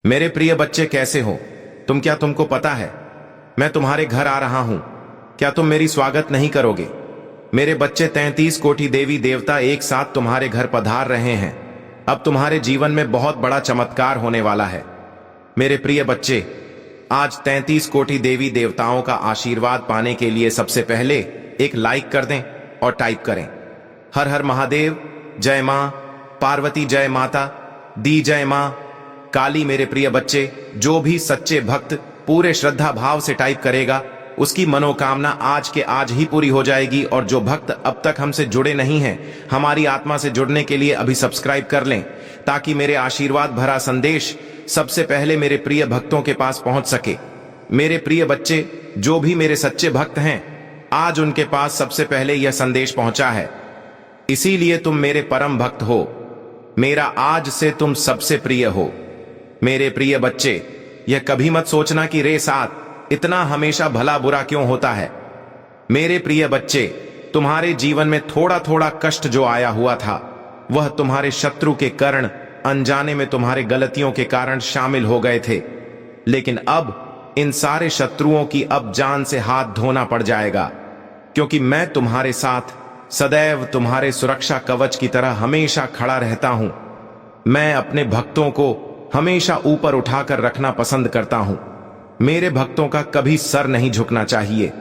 मेरे प्रिय बच्चे कैसे हो क्या तुमको पता है मैं तुम्हारे घर आ रहा हूं। क्या तुम मेरी स्वागत नहीं करोगे? मेरे बच्चे 33 कोटि देवी देवता एक साथ तुम्हारे घर पधार रहे हैं। अब तुम्हारे जीवन में बहुत बड़ा चमत्कार होने वाला है। मेरे प्रिय बच्चे, आज 33 कोटि देवी देवताओं का आशीर्वाद पाने के लिए सबसे पहले एक लाइक कर दें और टाइप करें हर हर महादेव, जय मां पार्वती, जय माता दी, जय मां काली। मेरे प्रिय बच्चे, जो भी सच्चे भक्त पूरे श्रद्धा भाव से टाइप करेगा उसकी मनोकामना आज के आज ही पूरी हो जाएगी। और जो भक्त अब तक हमसे जुड़े नहीं हैं, हमारी आत्मा से जुड़ने के लिए अभी सब्सक्राइब कर लें ताकि मेरे आशीर्वाद भरा संदेश सबसे पहले मेरे प्रिय भक्तों के पास पहुंच सके। मेरे प्रिय बच्चे, जो भी मेरे सच्चे भक्त हैं, आज उनके पास सबसे पहले यह संदेश पहुंचा है, इसीलिए तुम मेरे परम भक्त हो। मेरा आज से तुम सबसे प्रिय हो। मेरे प्रिय बच्चे, यह कभी मत सोचना कि रे साथ इतना हमेशा भला बुरा क्यों होता है। मेरे प्रिय बच्चे, तुम्हारे जीवन में थोड़ा थोड़ा कष्ट जो आया हुआ था, वह तुम्हारे शत्रु के कारण, अनजाने में तुम्हारे गलतियों के कारण शामिल हो गए थे। लेकिन अब इन सारे शत्रुओं की अब जान से हाथ धोना पड़ जाएगा, क्योंकि मैं तुम्हारे साथ सदैव तुम्हारे सुरक्षा कवच की तरह हमेशा खड़ा रहता हूं। मैं अपने भक्तों को हमेशा ऊपर उठाकर रखना पसंद करता हूं। मेरे भक्तों का कभी सर नहीं झुकना चाहिए।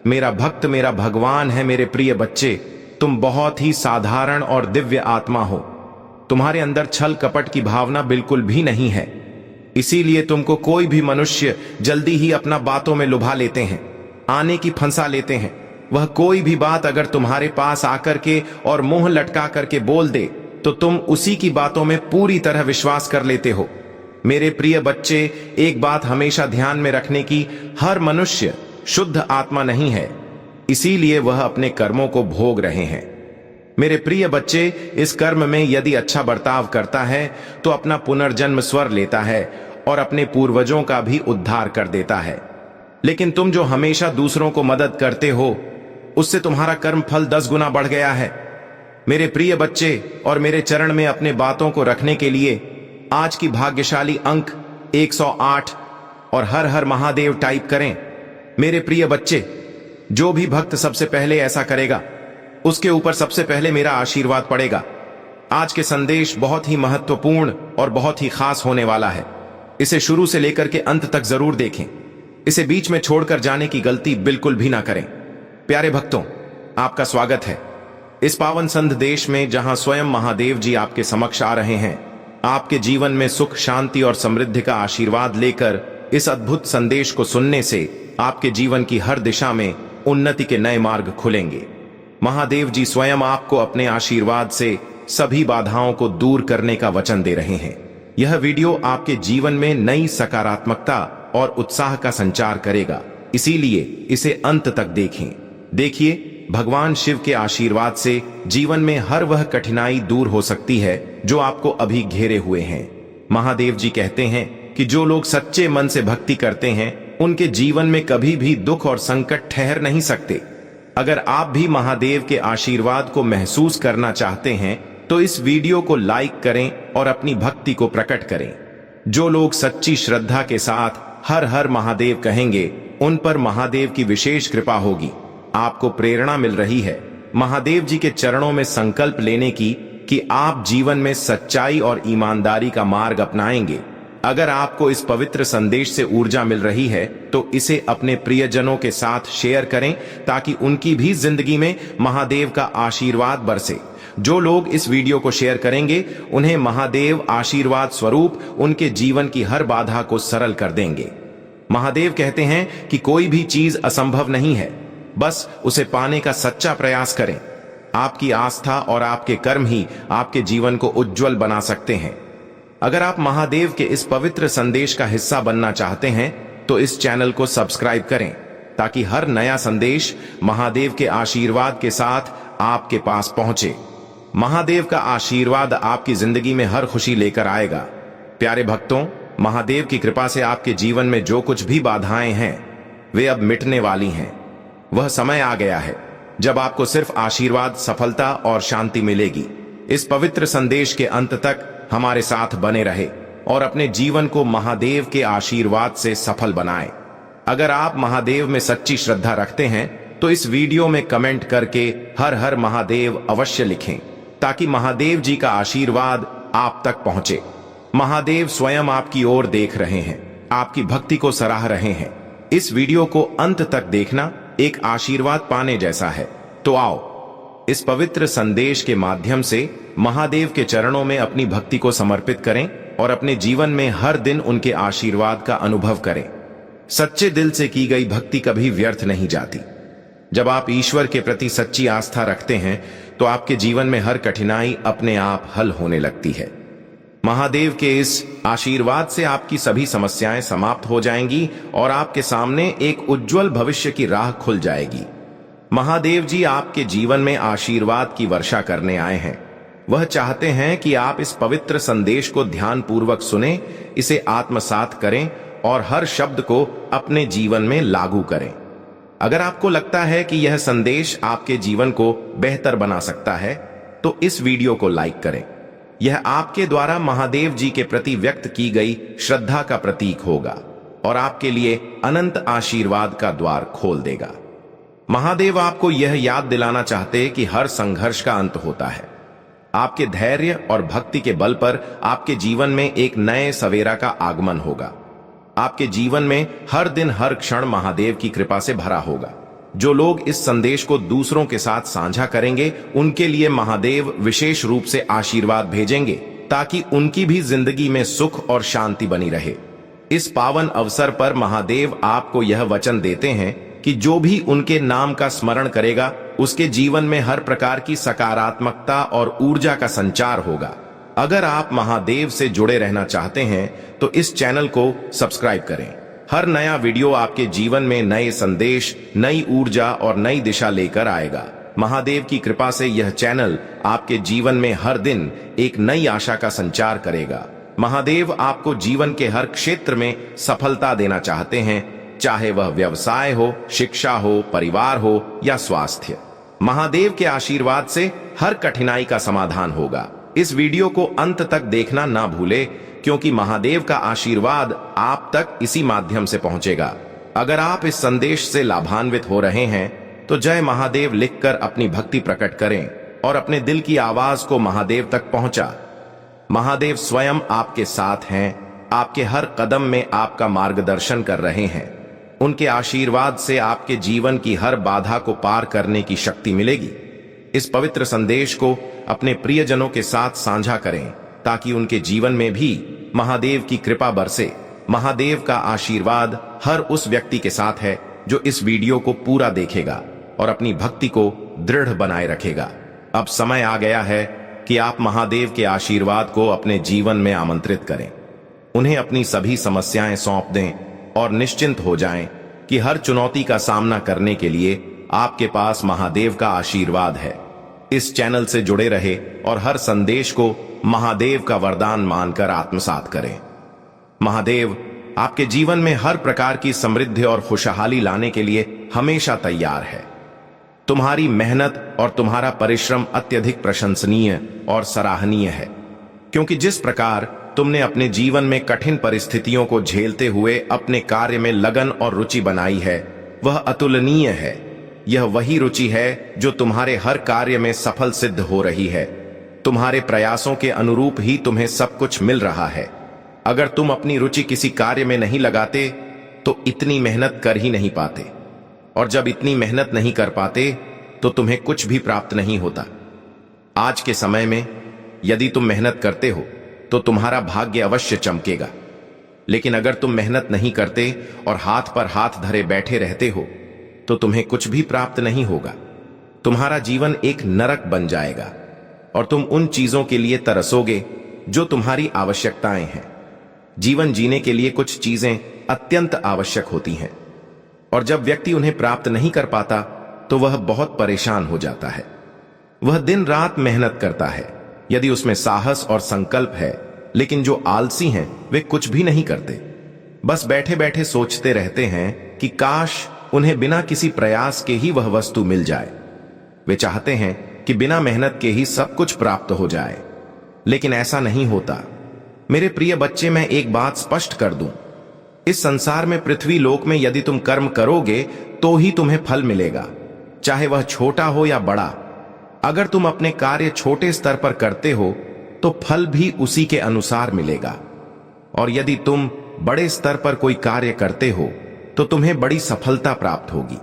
मेरा भक्त मेरा भगवान है। मेरे प्रिय बच्चे, तुम बहुत ही साधारण और दिव्य आत्मा हो। तुम्हारे अंदर छल कपट की भावना बिल्कुल भी नहीं है। इसीलिए तुमको कोई भी मनुष्य जल्दी ही अपना बातों में लुभा लेते हैं, आने की फंसा लेते हैं। वह कोई भी बात अगर तुम्हारे पास आकर के और मुंह लटका करके बोल दे तो तुम उसी की बातों में पूरी तरह विश्वास कर लेते हो। मेरे प्रिय बच्चे, एक बात हमेशा ध्यान में रखने की, हर मनुष्य शुद्ध आत्मा नहीं है, इसीलिए वह अपने कर्मों को भोग रहे हैं। मेरे प्रिय बच्चे, इस कर्म में यदि अच्छा बर्ताव करता है तो अपना पुनर्जन्म स्वर लेता है और अपने पूर्वजों का भी उद्धार कर देता है। लेकिन तुम जो हमेशा दूसरों को मदद करते हो, उससे तुम्हारा कर्म फल 10 गुना बढ़ गया है। मेरे प्रिय बच्चे, और मेरे चरण में अपने बातों को रखने के लिए आज की भाग्यशाली अंक 108 और हर हर महादेव टाइप करें। मेरे प्रिय बच्चे, जो भी भक्त सबसे पहले ऐसा करेगा उसके ऊपर सबसे पहले मेरा आशीर्वाद पड़ेगा। आज के संदेश बहुत ही महत्वपूर्ण और बहुत ही खास होने वाला है। इसे शुरू से लेकर के अंत तक जरूर देखें। इसे बीच में छोड़कर जाने की गलती बिल्कुल भी ना करें। प्यारे भक्तों, आपका स्वागत है इस पावन संत देश में, जहां स्वयं महादेव जी आपके समक्ष आ रहे हैं, आपके जीवन में सुख, शांति और समृद्धि का आशीर्वाद लेकर। इस अद्भुत संदेश को सुनने से आपके जीवन की हर दिशा में उन्नति के नए मार्ग खुलेंगे। महादेव जी स्वयं आपको अपने आशीर्वाद से सभी बाधाओं को दूर करने का वचन दे रहे हैं। यह वीडियो आपके जीवन में नई सकारात्मकता और उत्साह का संचार करेगा, इसीलिए इसे अंत तक देखें। देखिए, भगवान शिव के आशीर्वाद से जीवन में हर वह कठिनाई दूर हो सकती है जो आपको अभी घेरे हुए हैं। महादेव जी कहते हैं कि जो लोग सच्चे मन से भक्ति करते हैं, उनके जीवन में कभी भी दुख और संकट ठहर नहीं सकते। अगर आप भी महादेव के आशीर्वाद को महसूस करना चाहते हैं तो इस वीडियो को लाइक करें और अपनी भक्ति को प्रकट करें। जो लोग सच्ची श्रद्धा के साथ हर हर महादेव कहेंगे, उन पर महादेव की विशेष कृपा होगी। आपको प्रेरणा मिल रही है महादेव जी के चरणों में संकल्प लेने की कि आप जीवन में सच्चाई और ईमानदारी का मार्ग अपनाएंगे। अगर आपको इस पवित्र संदेश से ऊर्जा मिल रही है तो इसे अपने प्रियजनों के साथ शेयर करें ताकि उनकी भी जिंदगी में महादेव का आशीर्वाद बरसे। जो लोग इस वीडियो को शेयर करेंगे, उन्हें महादेव आशीर्वाद स्वरूप उनके जीवन की हर बाधा को सरल कर देंगे। महादेव कहते हैं कि कोई भी चीज असंभव नहीं है, बस उसे पाने का सच्चा प्रयास करें। आपकी आस्था और आपके कर्म ही आपके जीवन को उज्जवल बना सकते हैं। अगर आप महादेव के इस पवित्र संदेश का हिस्सा बनना चाहते हैं तो इस चैनल को सब्सक्राइब करें ताकि हर नया संदेश महादेव के आशीर्वाद के साथ आपके पास पहुंचे। महादेव का आशीर्वाद आपकी जिंदगी में हर खुशी लेकर आएगा। प्यारे भक्तों, महादेव की कृपा से आपके जीवन में जो कुछ भी बाधाएं हैं, वे अब मिटने वाली हैं। वह समय आ गया है जब आपको सिर्फ आशीर्वाद, सफलता और शांति मिलेगी। इस पवित्र संदेश के अंत तक हमारे साथ बने रहे। और अपने जीवन को महादेव के आशीर्वाद से सफल बनाएं। अगर आप महादेव में सच्ची श्रद्धा रखते हैं तो इस वीडियो में कमेंट करके हर हर महादेव अवश्य लिखें, ताकि महादेव जी का आशीर्वाद आप तक पहुंचे। महादेव स्वयं आपकी ओर देख रहे हैं, आपकी भक्ति को सराह रहे हैं। इस वीडियो को अंत तक देखना एक आशीर्वाद पाने जैसा है। तो आओ इस पवित्र संदेश के माध्यम से महादेव के चरणों में अपनी भक्ति को समर्पित करें और अपने जीवन में हर दिन उनके आशीर्वाद का अनुभव करें। सच्चे दिल से की गई भक्ति कभी व्यर्थ नहीं जाती। जब आप ईश्वर के प्रति सच्ची आस्था रखते हैं तो आपके जीवन में हर कठिनाई अपने आप हल होने लगती है। महादेव के इस आशीर्वाद से आपकी सभी समस्याएं समाप्त हो जाएंगी और आपके सामने एक उज्जवल भविष्य की राह खुल जाएगी। महादेव जी आपके जीवन में आशीर्वाद की वर्षा करने आए हैं। वह चाहते हैं कि आप इस पवित्र संदेश को ध्यानपूर्वक सुनें, इसे आत्मसात करें और हर शब्द को अपने जीवन में लागू करें। अगर आपको लगता है कि यह संदेश आपके जीवन को बेहतर बना सकता है तो इस वीडियो को लाइक करें। यह आपके द्वारा महादेव जी के प्रति व्यक्त की गई श्रद्धा का प्रतीक होगा और आपके लिए अनंत आशीर्वाद का द्वार खोल देगा। महादेव आपको यह याद दिलाना चाहते हैं कि हर संघर्ष का अंत होता है। आपके धैर्य और भक्ति के बल पर आपके जीवन में एक नए सवेरा का आगमन होगा। आपके जीवन में हर दिन हर क्षण महादेव की कृपा से भरा होगा। जो लोग इस संदेश को दूसरों के साथ साझा करेंगे उनके लिए महादेव विशेष रूप से आशीर्वाद भेजेंगे, ताकि उनकी भी जिंदगी में सुख और शांति बनी रहे। इस पावन अवसर पर महादेव आपको यह वचन देते हैं कि जो भी उनके नाम का स्मरण करेगा उसके जीवन में हर प्रकार की सकारात्मकता और ऊर्जा का संचार होगा। अगर आप महादेव से जुड़े रहना चाहते हैं तो इस चैनल को सब्सक्राइब करें। हर नया वीडियो आपके जीवन में नए संदेश, नई ऊर्जा और नई दिशा लेकर आएगा। महादेव की कृपा से यह चैनल आपके जीवन में हर दिन एक नई आशा का संचार करेगा। महादेव आपको जीवन के हर क्षेत्र में सफलता देना चाहते हैं, चाहे वह व्यवसाय हो, शिक्षा हो, परिवार हो या स्वास्थ्य। महादेव के आशीर्वाद से हर कठिनाई का समाधान होगा। इस वीडियो को अंत तक देखना ना भूले, क्योंकि महादेव का आशीर्वाद आप तक इसी माध्यम से पहुंचेगा। अगर आप इस संदेश से लाभान्वित हो रहे हैं तो जय महादेव लिखकर अपनी भक्ति प्रकट करें और अपने दिल की आवाज को महादेव तक पहुंचा। महादेव स्वयं आपके साथ हैं, आपके हर कदम में आपका मार्गदर्शन कर रहे हैं। उनके आशीर्वाद से आपके जीवन की हर बाधा को पार करने की शक्ति मिलेगी। इस पवित्र संदेश को अपने प्रियजनों के साथ साझा करें, ताकि उनके जीवन में भी महादेव की कृपा बरसे। महादेव का आशीर्वाद हर उस व्यक्ति के साथ है जो इस वीडियो को पूरा देखेगा और अपनी भक्ति को दृढ़ बनाए रखेगा। अब समय आ गया है कि आप महादेव के आशीर्वाद को अपने जीवन में आमंत्रित करें। उन्हें अपनी सभी समस्याएं सौंप दें और निश्चिंत हो जाएं कि हर चुनौती का सामना करने के लिए आपके पास महादेव का आशीर्वाद है। इस चैनल से जुड़े रहे और हर संदेश को महादेव का वरदान मानकर आत्मसात करें। महादेव आपके जीवन में हर प्रकार की समृद्धि और खुशहाली लाने के लिए हमेशा तैयार है। तुम्हारी मेहनत और तुम्हारा परिश्रम अत्यधिक प्रशंसनीय और सराहनीय है, क्योंकि जिस प्रकार तुमने अपने जीवन में कठिन परिस्थितियों को झेलते हुए अपने कार्य में लगन और रुचि बनाई है, वह अतुलनीय है। यह वही रुचि है जो तुम्हारे हर कार्य में सफल सिद्ध हो रही है। तुम्हारे प्रयासों के अनुरूप ही तुम्हें सब कुछ मिल रहा है। अगर तुम अपनी रुचि किसी कार्य में नहीं लगाते तो इतनी मेहनत कर ही नहीं पाते, और जब इतनी मेहनत नहीं कर पाते तो तुम्हें कुछ भी प्राप्त नहीं होता। आज के समय में यदि तुम मेहनत करते हो तो तुम्हारा भाग्य अवश्य चमकेगा, लेकिन अगर तुम मेहनत नहीं करते और हाथ पर हाथ धरे बैठे रहते हो तो तुम्हें कुछ भी प्राप्त नहीं होगा। तुम्हारा जीवन एक नरक बन जाएगा और तुम उन चीजों के लिए तरसोगे जो तुम्हारी आवश्यकताएं हैं। जीवन जीने के लिए कुछ चीजें अत्यंत आवश्यक होती हैं, और जब व्यक्ति उन्हें प्राप्त नहीं कर पाता तो वह बहुत परेशान हो जाता है। वह दिन रात मेहनत करता है यदि उसमें साहस और संकल्प है, लेकिन जो आलसी हैं वे कुछ भी नहीं करते, बस बैठे बैठे सोचते रहते हैं कि काश उन्हें बिना किसी प्रयास के ही वह वस्तु मिल जाए। वे चाहते हैं कि बिना मेहनत के ही सब कुछ प्राप्त हो जाए, लेकिन ऐसा नहीं होता। मेरे प्रिय बच्चे, मैं एक बात स्पष्ट कर दूं, इस संसार में, पृथ्वी लोक में यदि तुम कर्म करोगे तो ही तुम्हें फल मिलेगा, चाहे वह छोटा हो या बड़ा। अगर तुम अपने कार्य छोटे स्तर पर करते हो तो फल भी उसी के अनुसार मिलेगा, और यदि तुम बड़े स्तर पर कोई कार्य करते हो तो तुम्हें बड़ी सफलता प्राप्त होगी।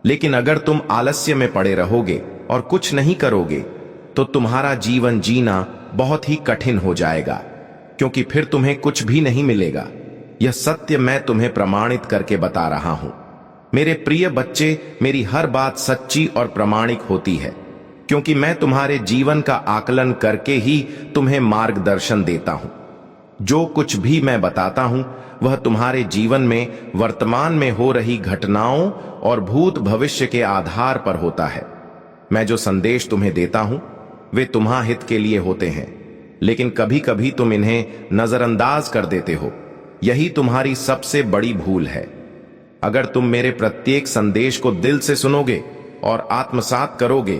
लेकिन अगर तुम आलस्य में पड़े रहोगे और कुछ नहीं करोगे तो तुम्हारा जीवन जीना बहुत ही कठिन हो जाएगा, क्योंकि फिर तुम्हें कुछ भी नहीं मिलेगा। यह सत्य मैं तुम्हें प्रमाणित करके बता रहा हूं। मेरे प्रिय बच्चे, मेरी हर बात सच्ची और प्रामाणिक होती है, क्योंकि मैं तुम्हारे जीवन का आकलन करके ही तुम्हें मार्गदर्शन देता हूं। जो कुछ भी मैं बताता हूं वह तुम्हारे जीवन में वर्तमान में हो रही घटनाओं और भूत भविष्य के आधार पर होता है। मैं जो संदेश तुम्हें देता हूं वे तुम्हारे हित के लिए होते हैं, लेकिन कभी कभी तुम इन्हें नजरअंदाज कर देते हो। यही तुम्हारी सबसे बड़ी भूल है। अगर तुम मेरे प्रत्येक संदेश को दिल से सुनोगे और आत्मसात करोगे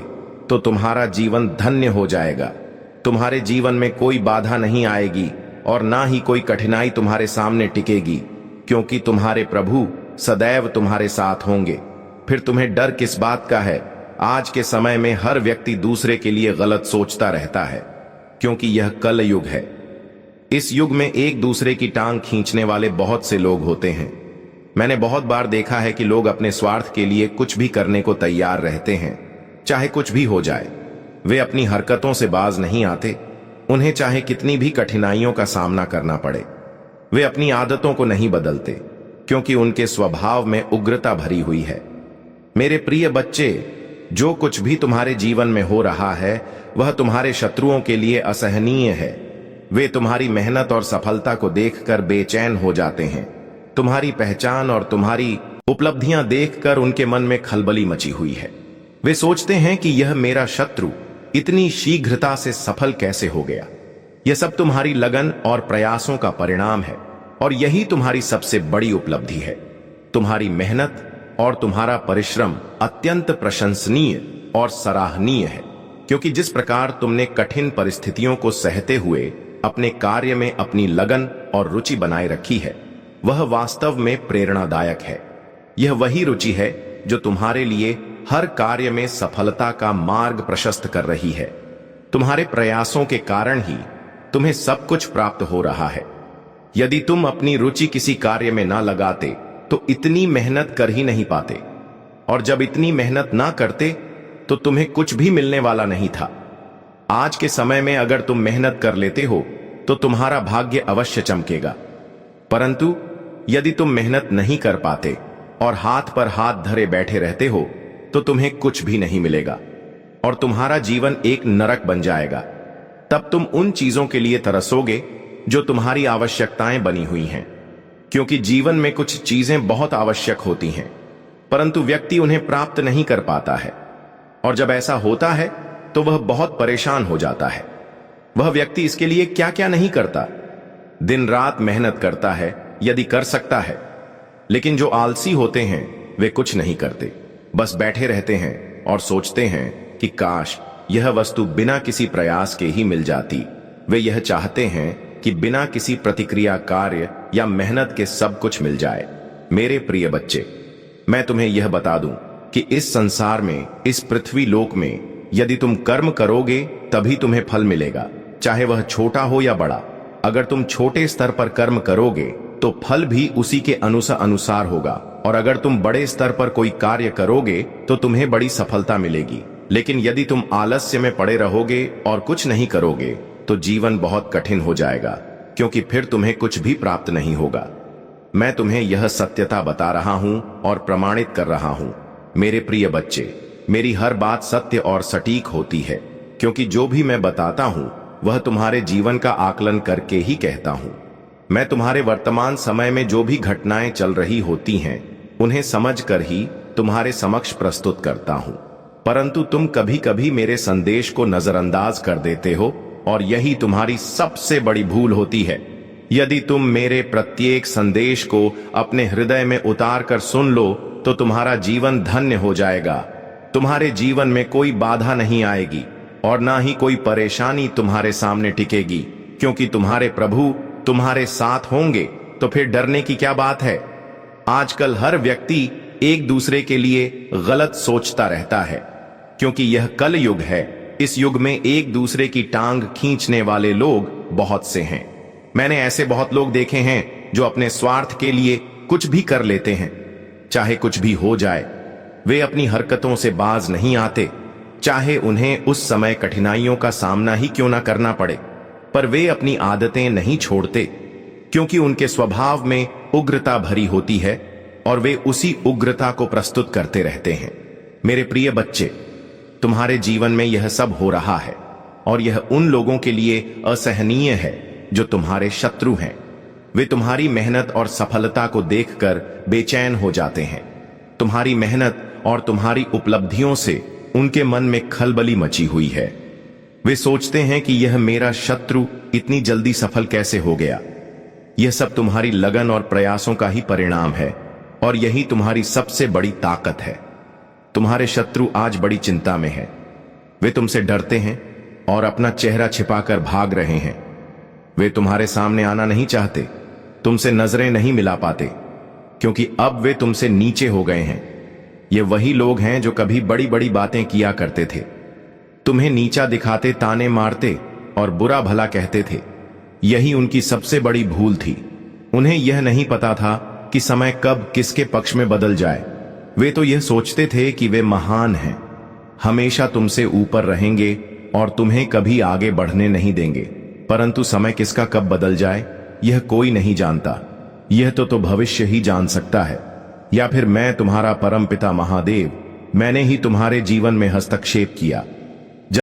तो तुम्हारा जीवन धन्य हो जाएगा। तुम्हारे जीवन में कोई बाधा नहीं आएगी और ना ही कोई कठिनाई तुम्हारे सामने टिकेगी, क्योंकि तुम्हारे प्रभु सदैव तुम्हारे साथ होंगे। फिर तुम्हें डर किस बात का है? आज के समय में हर व्यक्ति दूसरे के लिए गलत सोचता रहता है, क्योंकि यह कल युग है। इस युग में एक दूसरे की टांग खींचने वाले बहुत से लोग होते हैं। मैंने बहुत बार देखा है कि लोग अपने स्वार्थ के लिए कुछ भी करने को तैयार रहते हैं, चाहे कुछ भी हो जाए। वे अपनी हरकतों से बाज नहीं आते, उन्हें चाहे कितनी भी कठिनाइयों का सामना करना पड़े। वे अपनी आदतों को नहीं बदलते, क्योंकि उनके स्वभाव में उग्रता भरी हुई है। मेरे प्रिय बच्चे, जो कुछ भी तुम्हारे जीवन में हो रहा है वह तुम्हारे शत्रुओं के लिए असहनीय है। वे तुम्हारी मेहनत और सफलता को देखकर बेचैन हो जाते हैं। तुम्हारी पहचान और तुम्हारी उपलब्धियां देखकर उनके मन में खलबली मची हुई है। वे सोचते हैं कि यह मेरा शत्रु इतनी शीघ्रता से सफल कैसे हो गया। यह सब तुम्हारी लगन और प्रयासों का परिणाम है, और यही तुम्हारी सबसे बड़ी उपलब्धि है। तुम्हारी मेहनत और तुम्हारा परिश्रम अत्यंत प्रशंसनीय और सराहनीय है, क्योंकि जिस प्रकार तुमने कठिन परिस्थितियों को सहते हुए अपने कार्य में अपनी लगन और रुचि बनाए रखी है, वह वास्तव में प्रेरणादायक है। यह वही रुचि है जो तुम्हारे लिए हर कार्य में सफलता का मार्ग प्रशस्त कर रही है। तुम्हारे प्रयासों के कारण ही तुम्हें सब कुछ प्राप्त हो रहा है। यदि तुम अपनी रुचि किसी कार्य में ना लगाते तो इतनी मेहनत कर ही नहीं पाते, और जब इतनी मेहनत ना करते तो तुम्हें कुछ भी मिलने वाला नहीं था। आज के समय में अगर तुम मेहनत कर लेते हो तो तुम्हारा भाग्य अवश्य चमकेगा, परंतु यदि तुम मेहनत नहीं कर पाते और हाथ पर हाथ धरे बैठे रहते हो तो तुम्हें कुछ भी नहीं मिलेगा और तुम्हारा जीवन एक नरक बन जाएगा। तब तुम उन चीजों के लिए तरसोगे जो तुम्हारी आवश्यकताएं बनी हुई हैं, क्योंकि जीवन में कुछ चीजें बहुत आवश्यक होती हैं, परंतु व्यक्ति उन्हें प्राप्त नहीं कर पाता है, और जब ऐसा होता है तो वह बहुत परेशान हो जाता है। वह व्यक्ति इसके लिए क्या क्या नहीं करता, दिन रात मेहनत करता है यदि कर सकता है, लेकिन जो आलसी होते हैं वे कुछ नहीं करते, बस बैठे रहते हैं और सोचते हैं कि काश यह वस्तु बिना किसी प्रयास के ही मिल जाती। वे यह चाहते हैं कि बिना किसी प्रतिक्रिया कार्य या मेहनत के सब कुछ मिल जाए। मेरे प्रिय बच्चे, मैं तुम्हें यह बता दूं कि इस संसार में, इस पृथ्वी लोक में, यदि तुम कर्म करोगे तभी तुम्हें फल मिलेगा, चाहे वह छोटा हो या बड़ा। अगर तुम छोटे स्तर पर कर्म करोगे तो फल भी उसी के अनुसार होगा, और अगर तुम बड़े स्तर पर कोई कार्य करोगे तो तुम्हें बड़ी सफलता मिलेगी। लेकिन यदि तुम आलस्य में पड़े रहोगे और कुछ नहीं करोगे तो जीवन बहुत कठिन हो जाएगा, क्योंकि फिर तुम्हें कुछ भी प्राप्त नहीं होगा। मैं तुम्हें यह सत्यता बता रहा हूं और प्रमाणित कर रहा हूं। मेरे प्रिय बच्चे, मेरी हर बात सत्य और सटीक होती है, क्योंकि जो भी मैं बताता हूं वह तुम्हारे जीवन का आकलन करके ही कहता हूं। मैं तुम्हारे वर्तमान समय में जो भी घटनाएं चल रही होती हैं उन्हें समझकर ही तुम्हारे समक्ष प्रस्तुत करता हूं, परंतु तुम कभी कभी मेरे संदेश को नजरअंदाज कर देते हो, और यही तुम्हारी सबसे बड़ी भूल होती है। यदि तुम मेरे प्रत्येक संदेश को अपने हृदय में उतार कर सुन लो तो तुम्हारा जीवन धन्य हो जाएगा। तुम्हारे जीवन में कोई बाधा नहीं आएगी और ना ही कोई परेशानी तुम्हारे सामने टिकेगी, क्योंकि तुम्हारे प्रभु तुम्हारे साथ होंगे, तो फिर डरने की क्या बात है। आजकल हर व्यक्ति एक दूसरे के लिए गलत सोचता रहता है, क्योंकि यह कल युग है। इस युग में एक दूसरे की टांग खींचने वाले लोग बहुत से हैं। मैंने ऐसे बहुत लोग देखे हैं जो अपने स्वार्थ के लिए कुछ भी कर लेते हैं, चाहे कुछ भी हो जाए। वे अपनी हरकतों से बाज नहीं आते, चाहे उन्हें उस समय कठिनाइयों का सामना ही क्यों ना करना पड़े, पर वे अपनी आदतें नहीं छोड़ते, क्योंकि उनके स्वभाव में उग्रता भरी होती है और वे उसी उग्रता को प्रस्तुत करते रहते हैं। मेरे प्रिय बच्चे, तुम्हारे जीवन में यह सब हो रहा है और यह उन लोगों के लिए असहनीय है जो तुम्हारे शत्रु हैं। वे तुम्हारी मेहनत और सफलता को देखकर बेचैन हो जाते हैं। तुम्हारी मेहनत और तुम्हारी उपलब्धियों से उनके मन में खलबली मची हुई है। वे सोचते हैं कि यह मेरा शत्रु इतनी जल्दी सफल कैसे हो गया। यह सब तुम्हारी लगन और प्रयासों का ही परिणाम है और यही तुम्हारी सबसे बड़ी ताकत है। तुम्हारे शत्रु आज बड़ी चिंता में है। वे तुमसे डरते हैं और अपना चेहरा छिपाकर भाग रहे हैं। वे तुम्हारे सामने आना नहीं चाहते, तुमसे नजरें नहीं मिला पाते, क्योंकि अब वे तुमसे नीचे हो गए हैं। ये वही लोग हैं जो कभी बड़ी बड़ी बातें किया करते थे, तुम्हें नीचा दिखाते, ताने मारते और बुरा भला कहते थे। यही उनकी सबसे बड़ी भूल थी। उन्हें यह नहीं पता था कि समय कब किसके पक्ष में बदल जाए। वे तो यह सोचते थे कि वे महान हैं, हमेशा तुमसे ऊपर रहेंगे और तुम्हें कभी आगे बढ़ने नहीं देंगे। परंतु समय किसका कब बदल जाए यह कोई नहीं जानता। यह तो भविष्य ही जान सकता है, या फिर मैं तुम्हारा परमपिता महादेव, मैंने ही तुम्हारे जीवन में हस्तक्षेप किया।